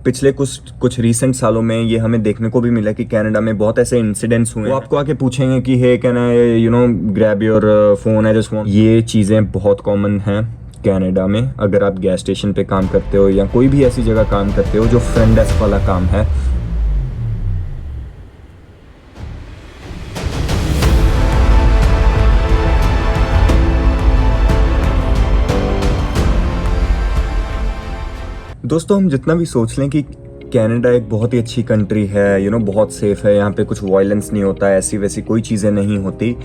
पिछले कुछ कुछ रीसेंट सालों में ये हमें देखने को भी मिला कि कनाडा में बहुत ऐसे इंसिडेंट्स हुए हैं। वो आपको आके पूछेंगे कि hey can I grab your phone, I just want. ये चीज़ें बहुत कॉमन हैं कनाडा में। अगर आप गैस स्टेशन पे काम करते हो या कोई भी ऐसी जगह काम करते हो जो फ्रंट डेस्क वाला काम है, दोस्तों हम जितना भी सोच लें कि कनाडा एक बहुत ही अच्छी कंट्री है, बहुत सेफ है, यहाँ पे कुछ वायलेंस नहीं होता, ऐसी वैसी कोई चीज़ें नहीं होती।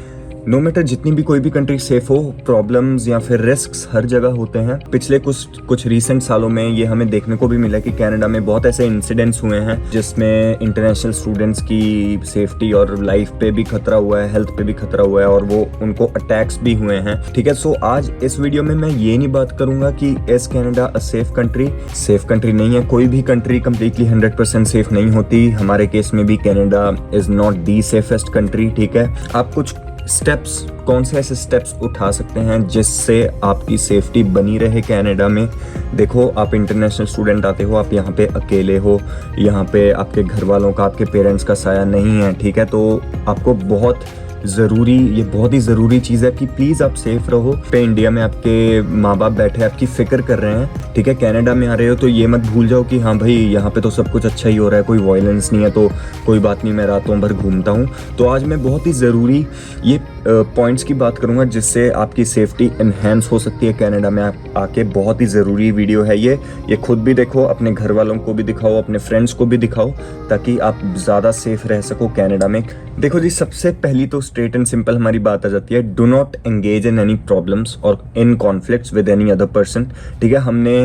नो मैटर जितनी भी कोई भी कंट्री सेफ हो, प्रॉब्लम्स या फिर रिस्क्स हर जगह होते हैं। पिछले कुछ रीसेंट सालों में ये हमें देखने को भी मिला कि कनाडा में बहुत ऐसे इंसिडेंट्स हुए हैं जिसमें इंटरनेशनल स्टूडेंट्स की सेफ्टी और लाइफ पे भी खतरा हुआ है, हेल्थ पे भी खतरा हुआ है, और वो उनको अटैक्स भी हुए हैं। ठीक है, सो आज इस वीडियो में मैं ये नहीं बात करूंगा कि is Canada a safe country. Safe country नहीं है, कोई भी कंट्री कंप्लीटली 100% सेफ नहीं होती। हमारे केस में भी Canada is not the safest country. ठीक है, आप कुछ स्टेप्स, कौन से ऐसे स्टेप्स उठा सकते हैं जिससे आपकी सेफ्टी बनी रहे कनाडा में। देखो, आप इंटरनेशनल स्टूडेंट आते हो, आप यहाँ पे अकेले हो, यहाँ पे आपके घर वालों का, आपके पेरेंट्स का साया नहीं है। ठीक है, तो आपको ये बहुत ही ज़रूरी चीज़ है कि प्लीज़ आप सेफ रहो। पे इंडिया में आपके माँ बाप बैठे आपकी फ़िक्र कर रहे हैं। ठीक है, कनाडा में आ रहे हो तो ये मत भूल जाओ कि हाँ भाई यहाँ पे तो सब कुछ अच्छा ही हो रहा है, कोई वायलेंस नहीं है, तो कोई बात नहीं, मैं रातों भर घूमता हूँ। तो आज मैं बहुत ही ज़रूरी ये पॉइंट्स की बात करूँगा जिससे आपकी सेफ्टी इन्हेंस हो सकती है कनाडा में आके। बहुत ही ज़रूरी वीडियो है ये खुद भी देखो, अपने घर वालों को भी दिखाओ, अपने फ्रेंड्स को भी दिखाओ, ताकि आप ज़्यादा सेफ रह सको कनाडा में। देखो जी, सबसे पहली तो स्ट्रेट एंड सिंपल हमारी बात आ जाती है, do not engage in any problems और in conflicts with any other person. ठीक है, हमने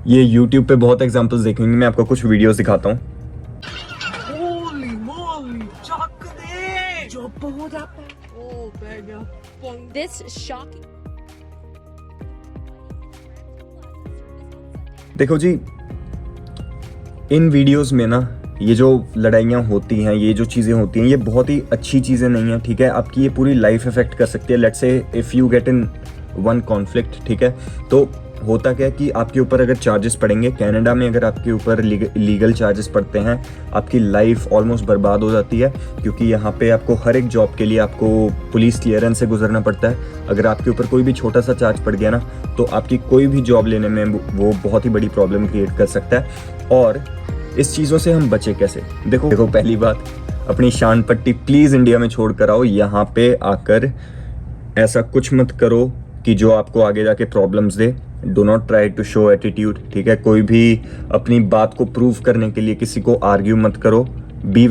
ये यूट्यूब पे बहुत एग्जांपल्स देखे होंगे, मैं आपको कुछ वीडियोस दिखाता हूँ। देखो जी, इन वीडियोस में ना ये जो लड़ाइयाँ होती हैं, ये जो चीज़ें होती हैं, ये बहुत ही अच्छी चीज़ें नहीं हैं। ठीक है, आपकी ये पूरी लाइफ इफेक्ट कर सकती है। Let's say if you get in one conflict, ठीक है, तो होता क्या है कि आपके ऊपर अगर चार्जेस पड़ेंगे कनाडा में, अगर आपके ऊपर लीगल चार्जेस पड़ते हैं, आपकी लाइफ ऑलमोस्ट बर्बाद हो जाती है, क्योंकि यहाँ पे आपको हर एक जॉब के लिए आपको पुलिस क्लियरेंस से गुजरना पड़ता है। अगर आपके ऊपर कोई भी छोटा सा चार्ज पड़ गया ना, तो आपकी कोई भी जॉब लेने में वो बहुत ही बड़ी प्रॉब्लम क्रिएट कर सकता है। और इस चीज़ों से हम बचे कैसे? देखो पहली बात, अपनी शान पट्टी प्लीज़ इंडिया में छोड़ कर आओ। यहाँ पे आकर ऐसा कुछ मत करो कि जो आपको आगे जाके प्रॉब्लम्स दे। Do not try to show attitude. ठीक है, कोई भी अपनी बात को प्रूव करने के लिए किसी को आर्ग्यू मत करो। Be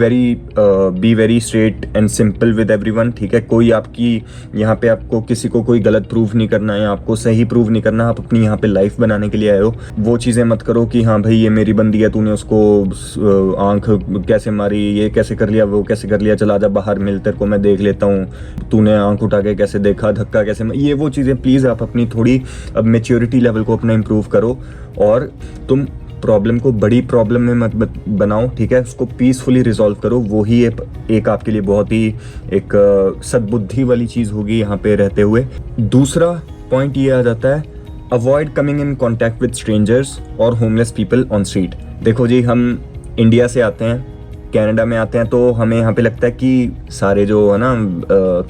very straight and simple with everyone. ठीक है, कोई आपकी यहाँ पे आपको किसी को कोई गलत प्रूफ नहीं करना है, आपको सही प्रूव नहीं करना। आप अपनी यहाँ पे लाइफ बनाने के लिए आए हो। वो चीज़ें मत करो कि हाँ भाई ये मेरी बंदी है, तूने उसको आंख कैसे मारी, ये कैसे कर लिया, वो कैसे कर लिया, चला जा बाहर मिल, तेरे को मैं देख लेता हूँ, तूने आंख उठा के कैसे देखा, धक्का कैसे, ये वो चीज़ें प्लीज़ आप अपनी थोड़ी अब मेच्योरिटी लेवल को अपना इम्प्रूव करो। और तुम प्रॉब्लम को बड़ी प्रॉब्लम में मत बनाओ। ठीक है, उसको पीसफुली रिजॉल्व करो। वो ही एक आपके लिए बहुत ही एक सद्बुद्धि वाली चीज़ होगी यहाँ पे रहते हुए। दूसरा पॉइंट ये आ जाता है, avoid coming in contact with strangers और होमलेस पीपल ऑन स्ट्रीट। देखो जी, हम इंडिया से आते हैं, कनाडा में आते हैं, तो हमें यहाँ पे लगता है कि सारे जो है ना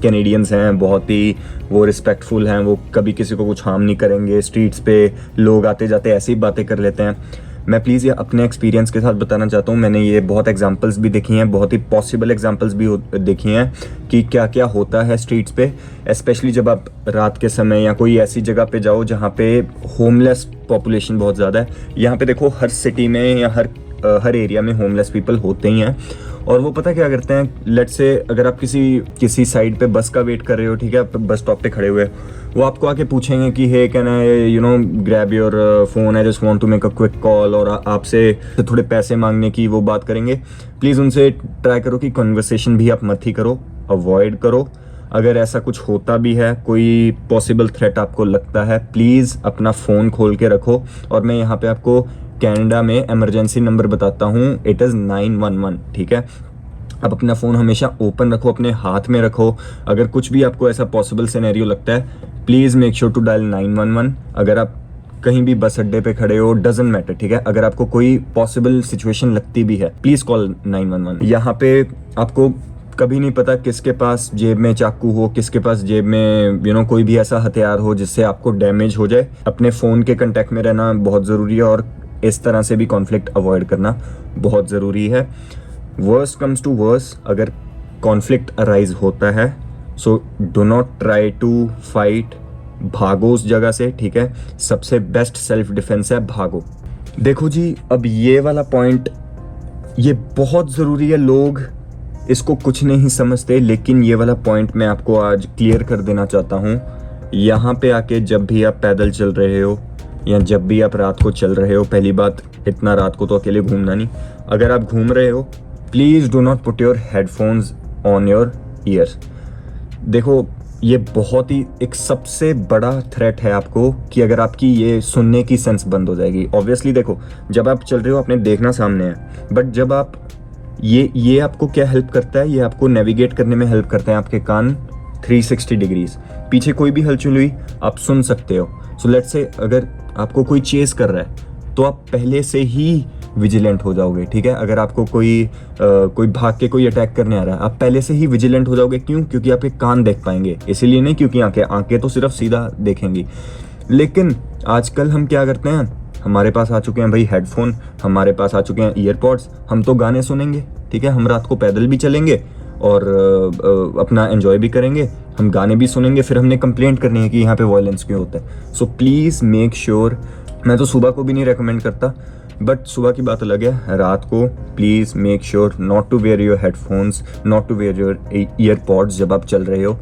कैनेडियंस हैं बहुत ही वो रिस्पेक्टफुल हैं, वो कभी किसी को कुछ हार्म नहीं करेंगे। स्ट्रीट्स पे लोग आते जाते ऐसी बातें कर लेते हैं। मैं प्लीज़ ये अपने एक्सपीरियंस के साथ बताना चाहता हूँ। मैंने ये बहुत एग्जांपल्स भी देखी हैं, बहुत ही पॉसिबल एग्जांपल्स भी देखी हैं कि क्या क्या होता है स्ट्रीट्स पे, स्पेशली जब आप रात के समय या कोई ऐसी जगह पे जाओ जहाँ पे होमलेस पॉपुलेशन बहुत ज़्यादा है। यहाँ पे देखो, हर सिटी में या हर एरिया में होमलेस पीपल होते ही हैं। और वो पता क्या करते हैं, लेट्स से अगर आप किसी साइड पे बस का वेट कर रहे हो, ठीक है, आप बस स्टॉप पे खड़े हुए, वो आपको आके पूछेंगे कि hey can I grab your phone, I just want to make a quick call, और आपसे थोड़े पैसे मांगने की वो बात करेंगे। प्लीज़ उनसे ट्राई करो कि कन्वर्सेशन भी आप मत ही करो, अवॉइड करो। अगर ऐसा कुछ होता भी है, कोई पॉसिबल थ्रेट आपको लगता है, प्लीज़ अपना फ़ोन खोल के रखो। और मैं यहाँ पे आपको कनाडा में इमरजेंसी नंबर बताता हूँ, इट इज़ 911। ठीक है, आप अपना फ़ोन हमेशा ओपन रखो, अपने हाथ में रखो। अगर कुछ भी आपको ऐसा पॉसिबल सिनेरियो लगता है, please make sure to dial 911। अगर आप कहीं भी बस अड्डे पे खड़े हो, डजंट मैटर, ठीक है। अगर आपको कोई पॉसिबल सिचुएशन लगती भी है, प्लीज कॉल 911। यहाँ पे आपको कभी नहीं पता किसके पास जेब में चाकू हो, किसके पास जेब में कोई भी ऐसा हथियार हो जिससे आपको डैमेज हो जाए। अपने फ़ोन के कांटेक्ट में रहना बहुत ज़रूरी है और इस तरह से भी कॉन्फ्लिक्ट अवॉइड करना बहुत ज़रूरी है। वर्स कम्स टू वर्स, अगर कॉन्फ्लिक्ट अराइज होता है, so do not try to fight, भागो उस जगह से, ठीक है। सबसे बेस्ट सेल्फ डिफेंस है भागो। देखो जी, अब ये वाला पॉइंट ये बहुत ज़रूरी है, लोग इसको कुछ नहीं समझते, लेकिन ये वाला पॉइंट मैं आपको आज क्लियर कर देना चाहता हूँ। यहाँ पे आके जब भी आप पैदल चल रहे हो या जब भी आप रात को चल रहे हो, पहली बात, इतना रात को तो अकेले घूमना नहीं। अगर आप घूम रहे हो, please do not put your headphones on your ears. देखो, ये बहुत ही एक सबसे बड़ा थ्रेट है आपको कि अगर आपकी ये सुनने की सेंस बंद हो जाएगी। ऑब्वियसली देखो, जब आप चल रहे हो आपने देखना सामने है, बट जब आप ये आपको क्या हेल्प करता है, ये आपको नेविगेट करने में हेल्प करते हैं आपके कान 360 डिग्रीज। पीछे कोई भी हलचल हुई आप सुन सकते हो। सो लेट्स से अगर आपको कोई चेस कर रहा है तो आप पहले से ही विजिलेंट हो जाओगे, ठीक है। अगर आपको कोई भाग के कोई अटैक करने आ रहा है, आप पहले से ही विजिलेंट हो जाओगे। क्यों? क्योंकि आपके कान देख पाएंगे, इसीलिए नहीं क्योंकि आंखें तो सिर्फ सीधा देखेंगी। लेकिन आजकल हम क्या करते हैं, हमारे पास आ चुके हैं भाई हेडफोन, हमारे पास आ चुके हैं ईयरपॉड्स, हम तो गाने सुनेंगे, ठीक है। हम रात को पैदल भी चलेंगे और अपना एंजॉय भी करेंगे, हम गाने भी सुनेंगे, फिर हमने कंप्लेंट करनी है कि यहाँ पे वायलेंस क्यों होता है। सो प्लीज़ मेक श्योर, मैं तो सुबह को भी नहीं रेकमेंड करता, बट सुबह की बात अलग है, रात को please make sure not to wear your headphones, not to wear your earpods जब आप चल रहे हो।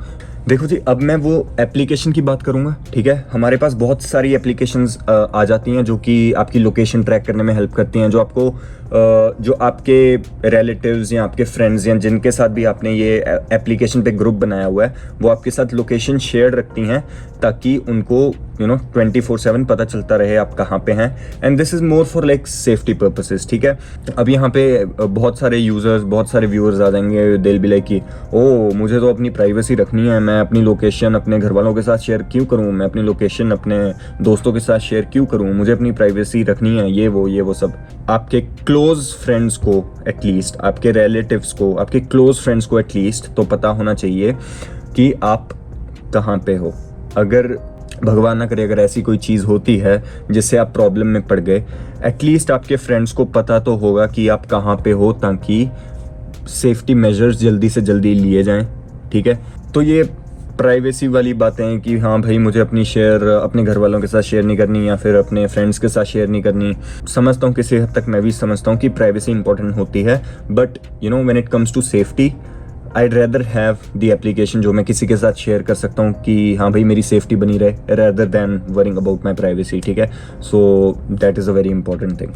देखो जी, अब मैं वो एप्लीकेशन की बात करूँगा, ठीक है। हमारे पास बहुत सारी एप्लीकेशंस आ जाती हैं जो कि आपकी लोकेशन ट्रैक करने में हेल्प करती हैं, जो आपके रिलेटिव्स या आपके फ्रेंड्स या जिनके साथ भी आपने ये एप्लीकेशन पे ग्रुप बनाया हुआ है, वो आपके साथ लोकेशन शेयर रखती हैं ताकि उनको 24/7 पता चलता रहे आप कहाँ पे हैं। And this is more for like safety purposes, ठीक है। अब यहाँ पे बहुत सारे यूज़र्स, बहुत सारे व्यूअर्स आ जाएंगे, दिल भी लाइक कि ओ मुझे तो अपनी प्राइवेसी रखनी है, मैं अपनी लोकेशन अपने घर वालों के साथ शेयर क्यों करूँ, मैं अपनी लोकेशन अपने दोस्तों के साथ शेयर क्यों करूँ, मुझे अपनी प्राइवेसी रखनी है, ये वो सब। आपके क्लोज फ्रेंड्स को एटलीस्ट, आपके रिलेटिव्स को, आपके क्लोज फ्रेंड्स को एटलीस्ट तो पता होना चाहिए कि आप कहाँ पे हो। अगर भगवान ना करे अगर ऐसी कोई चीज़ होती है जिससे आप प्रॉब्लम में पड़ गए, एटलीस्ट आपके फ्रेंड्स को पता तो होगा कि आप कहाँ पे हो, ताकि सेफ्टी मेजर्स जल्दी से जल्दी लिए जाएं, ठीक है। तो ये प्राइवेसी वाली बातें हैं कि हाँ भाई मुझे अपनी शेयर अपने घर वालों के साथ शेयर नहीं करनी या फिर अपने फ्रेंड्स के साथ शेयर नहीं करनी। समझता हूँ, किसी हद तक मैं भी समझता हूँ कि प्राइवेसी इंपॉर्टेंट होती है, but when it comes to safety, I'd rather have the application जो मैं किसी के साथ शेयर कर सकता हूँ कि हाँ भाई मेरी सेफ्टी बनी रहे, rather than worrying about my privacy, ठीक है। So that is a very important thing।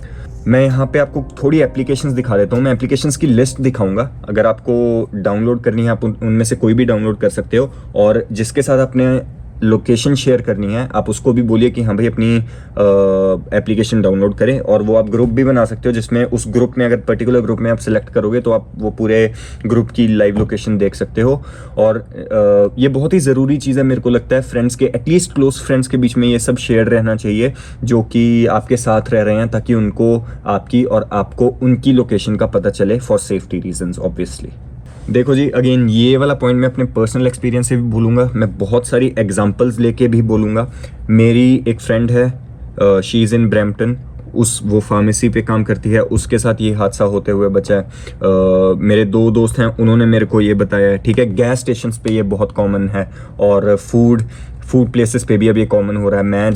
मैं यहाँ पे आपको थोड़ी एप्लीकेशंस दिखा देता हूँ, मैं एप्लीकेशंस की लिस्ट दिखाऊंगा, अगर आपको डाउनलोड करनी है आप उनमें से कोई भी डाउनलोड कर सकते हो, और जिसके साथ आपने लोकेशन शेयर करनी है आप उसको भी बोलिए कि हाँ भाई अपनी एप्लीकेशन डाउनलोड करें, और वो आप ग्रुप भी बना सकते हो जिसमें उस ग्रुप में, अगर पर्टिकुलर ग्रुप में आप सिलेक्ट करोगे तो आप वो पूरे ग्रुप की लाइव लोकेशन देख सकते हो। और ये बहुत ही ज़रूरी चीज़ है मेरे को लगता है, फ्रेंड्स के एटलीस्ट क्लोज फ्रेंड्स के बीच में ये सब शेयर रहना चाहिए जो कि आपके साथ रह रहे हैं, ताकि उनको आपकी और आपको उनकी लोकेशन का पता चले फॉर सेफ्टी रीजंस ऑब्वियसली। देखो जी, अगेन ये वाला पॉइंट मैं अपने पर्सनल एक्सपीरियंस से भी बोलूँगा, मैं बहुत सारी एग्जांपल्स लेके भी बोलूँगा। मेरी एक फ्रेंड है, शी इज़ इन ब्रैम्पटन, वो फार्मेसी पे काम करती है, उसके साथ ये हादसा होते हुए बचा है। मेरे 2 दोस्त हैं, उन्होंने मेरे को ये बताया है, ठीक है। गैस स्टेशंस पे ये बहुत कॉमन है, और फूड प्लेसेस पे भी अब ये कॉमन हो रहा है।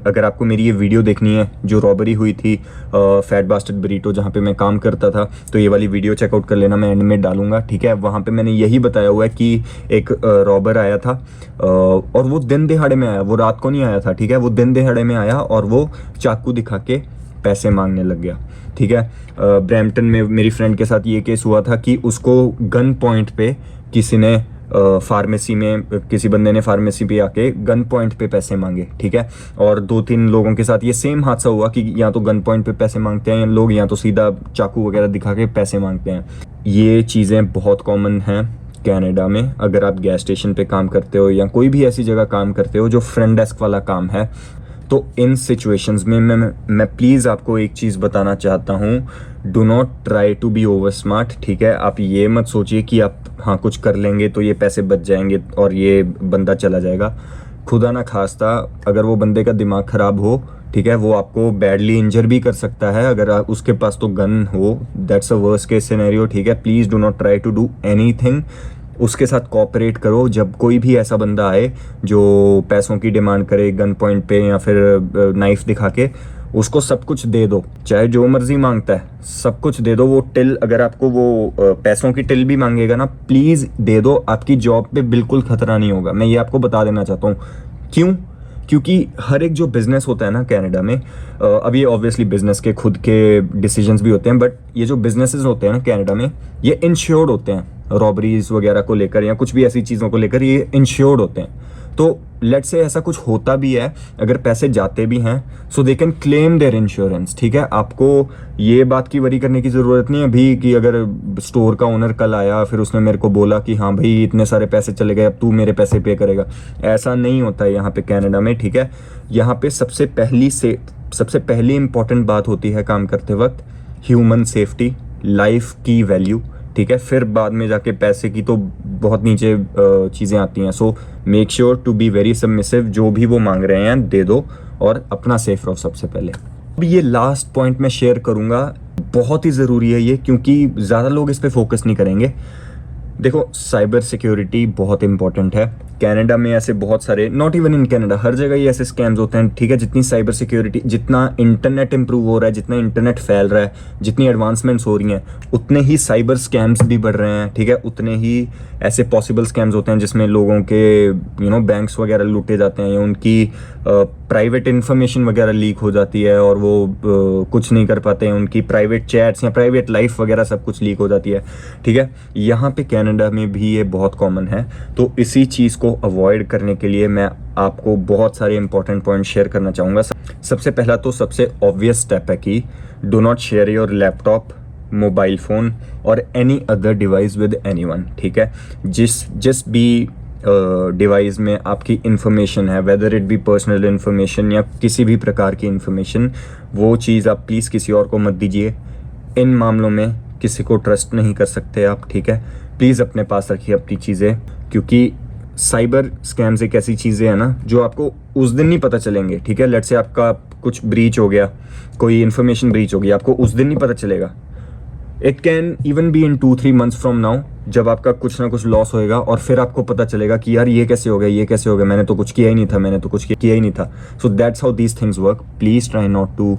अगर आपको मेरी ये वीडियो देखनी है जो रॉबरी हुई थी फैट बास्टर्ड बरीटो जहाँ पे मैं काम करता था, तो ये वाली वीडियो चेकआउट कर लेना, मैं एंड में डालूंगा, ठीक है। वहाँ पे मैंने यही बताया हुआ है कि एक रॉबर आया था, और वो दिन दिहाड़े में आया, वो रात को नहीं आया था, ठीक है। वो दिन दिहाड़े में आया और वो चाकू दिखा के पैसे मांगने लग गया, ठीक है। ब्रैम्पटन में मेरी फ्रेंड के साथ ये केस हुआ था कि उसको गन पॉइंट पे किसी ने फार्मेसी में, किसी बंदे ने फार्मेसी पे आके गन पॉइंट पे पैसे मांगे, ठीक है। और 2-3 लोगों के साथ ये सेम हादसा हुआ कि या तो गन पॉइंट पे पैसे मांगते हैं लोग, या तो सीधा चाकू वगैरह दिखा के पैसे मांगते हैं। ये चीज़ें बहुत कॉमन हैं कनाडा में। अगर आप गैस स्टेशन पे काम करते हो या कोई भी ऐसी जगह काम करते हो जो फ्रंट डेस्क वाला काम है, तो इन सिचुएशंस में मैं प्लीज़ आपको एक चीज़ बताना चाहता हूँ, do not try to be over smart, ठीक है। आप ये मत सोचिए कि आप हाँ कुछ कर लेंगे तो ये पैसे बच जाएंगे और ये बंदा चला जाएगा। खुदा ना खास्ता अगर वो बंदे का दिमाग ख़राब हो, ठीक है, वो आपको बैडली इंजर भी कर सकता है। अगर उसके पास तो गन हो, that's a worst case scenario, ठीक है। Please do not try to do anything. उसके साथ कोऑपरेट करो। जब कोई भी ऐसा बंदा आए जो पैसों की डिमांड करे गन पॉइंट पे या फिर नाइफ दिखा के, उसको सब कुछ दे दो, चाहे जो मर्जी मांगता है सब कुछ दे दो। वो टिल अगर आपको वो पैसों की टिल भी मांगेगा ना, प्लीज़ दे दो। आपकी जॉब पे बिल्कुल खतरा नहीं होगा, मैं ये आपको बता देना चाहता हूँ। क्यों? क्योंकि हर एक जो बिज़नेस होता है ना कनाडा में, अब ये ऑब्वियसली बिज़नेस के खुद के डिसीजंस भी होते हैं, बट ये जो बिज़नेसेस होते हैं ना कनाडा में, ये इंश्योर्ड होते हैं। रॉबरीज वगैरह को लेकर या कुछ भी ऐसी चीज़ों को लेकर ये इंश्योर्ड होते हैं। तो लेट से ऐसा कुछ होता भी है, अगर पैसे जाते भी हैं, so they can claim their insurance, ठीक है। आपको ये बात की वरी करने की ज़रूरत नहीं है अभी कि अगर स्टोर का ओनर कल आया फिर उसने मेरे को बोला कि हाँ भाई इतने सारे पैसे चले गए, अब तू मेरे पैसे पे करेगा। ऐसा नहीं होता है यहाँ पे कनाडा में, ठीक है। यहाँ पे सबसे पहली इंपॉर्टेंट बात होती है काम करते वक्त ह्यूमन सेफ्टी, लाइफ की वैल्यू, ठीक है। फिर बाद में जाके पैसे की तो बहुत नीचे चीज़ें आती हैं। So make sure to be very submissive, जो भी वो मांग रहे हैं दे दो और अपना सेफ रहो सबसे पहले। अब ये लास्ट पॉइंट मैं शेयर करूँगा, बहुत ही ज़रूरी है ये, क्योंकि ज़्यादा लोग इस पर फोकस नहीं करेंगे। देखो, साइबर सिक्योरिटी बहुत इंपॉर्टेंट है। कनाडा में ऐसे बहुत सारे, नॉट इवन इन कनाडा, हर जगह ये ऐसे स्कैम्स होते हैं, ठीक है। जितनी साइबर सिक्योरिटी, जितना इंटरनेट इंप्रूव हो रहा है, जितना इंटरनेट फैल रहा है, जितनी एडवांसमेंट्स हो रही हैं, उतने ही साइबर स्कैम्स भी बढ़ रहे हैं, ठीक है। उतने ही ऐसे पॉसिबल स्कैम्स होते हैं जिसमें लोगों के बैंक्स वगैरह लूटे जाते हैं या उनकी प्राइवेट इन्फॉर्मेशन वगैरह लीक हो जाती है और वो कुछ नहीं कर पाते हैं। उनकी प्राइवेट चैट्स या प्राइवेट लाइफ वगैरह सब कुछ लीक हो जाती है, ठीक है। यहाँ पे कनाडा में भी ये बहुत कॉमन है। तो इसी चीज़ को अवॉइड करने के लिए मैं आपको बहुत सारे इंपॉर्टेंट पॉइंट शेयर करना चाहूँगा। सबसे पहला तो सबसे ऑब्वियस स्टेप है कि do not share your laptop, mobile phone और any other device with anyone, ठीक है। जिस भी डिवाइस में आपकी इंफॉर्मेशन है, whether it be personal information या किसी भी प्रकार की इंफॉर्मेशन, वो चीज़ आप प्लीज़ किसी और को मत दीजिए। इन मामलों में किसी को ट्रस्ट नहीं कर सकते आप, ठीक है। प्लीज़ अपने पास रखिए अपनी चीज़ें, क्योंकि साइबर स्कैम्स एक ऐसी चीज़ें हैं ना जो आपको उस दिन नहीं पता चलेंगे, ठीक है। लेट्स से आपका कुछ ब्रीच हो गया, कोई इन्फॉर्मेशन ब्रीच हो गई, आपको उस दिन नहीं पता चलेगा। It can even be in 2-3 months from now, जब आपका कुछ ना कुछ लॉस होएगा और फिर आपको पता चलेगा कि यार ये कैसे हो गया, ये कैसे हो गया, मैंने तो कुछ किया ही नहीं था, so that's how these things work. Please try not to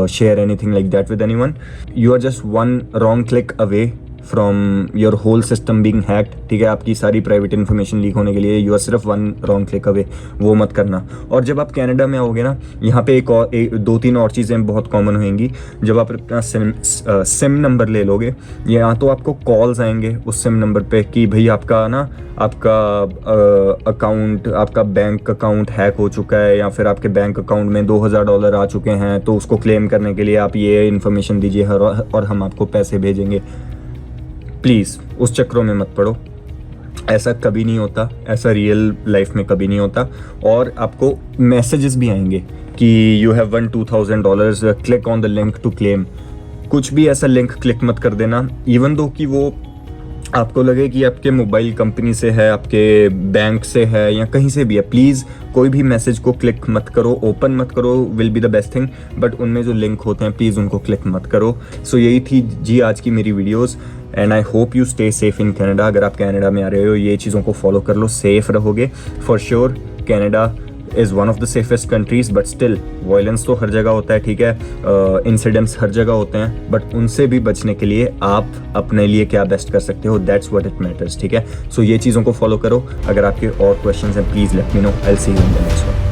share anything like that with anyone. You are just one wrong click away from your whole system being hacked, ठीक है। आपकी सारी प्राइवेट इन्फॉर्मेशन लीक होने के लिए you are सिर्फ one wrong click away, वो मत करना। और जब आप कनाडा में आओगे ना, यहाँ पे एक और 2-3 और चीज़ें बहुत कॉमन होंगी। जब आप अपना सिम नंबर ले लोगे, या तो आपको कॉल्स आएंगे उस सिम नंबर पे कि भाई आपका अकाउंट, आपका बैंक अकाउंट हैक हो चुका है या फिर आपके बैंक अकाउंट में $2000 आ चुके हैं, तो उसको क्लेम करने के लिए आप ये इन्फॉर्मेशन दीजिए और हम आपको पैसे भेजेंगे। प्लीज़ उस चक्रों में मत पड़ो, ऐसा कभी नहीं होता, ऐसा रियल लाइफ में कभी नहीं होता। और आपको मैसेजेस भी आएंगे कि you have won $2000, click on the link to claim. कुछ भी ऐसा लिंक क्लिक मत कर देना, इवन दो कि वो आपको लगे कि आपके मोबाइल कंपनी से है, आपके बैंक से है या कहीं से भी है। प्लीज़ कोई भी मैसेज को क्लिक मत करो, ओपन मत करो, will be the best thing, but उनमें जो लिंक होते हैं प्लीज़ उनको क्लिक मत करो। सो यही थी जी आज की मेरी videos, and I hope you stay safe in Canada. अगर आप कनाडा में आ रहे हो, ये चीज़ों को फॉलो कर लो, सेफ रहोगे for sure. Canada is one of the safest countries, but still violence तो हर जगह होता है, ठीक है। इंसिडेंट्स हर जगह होते हैं, बट उनसे भी बचने के लिए आप अपने लिए क्या बेस्ट कर सकते हो, दैट्स व्हाट इट मैटर्स, ठीक है। सो ये चीज़ों को फॉलो करो। अगर आपके और क्वेश्चंस हैं please let me know, I will see you in the next one.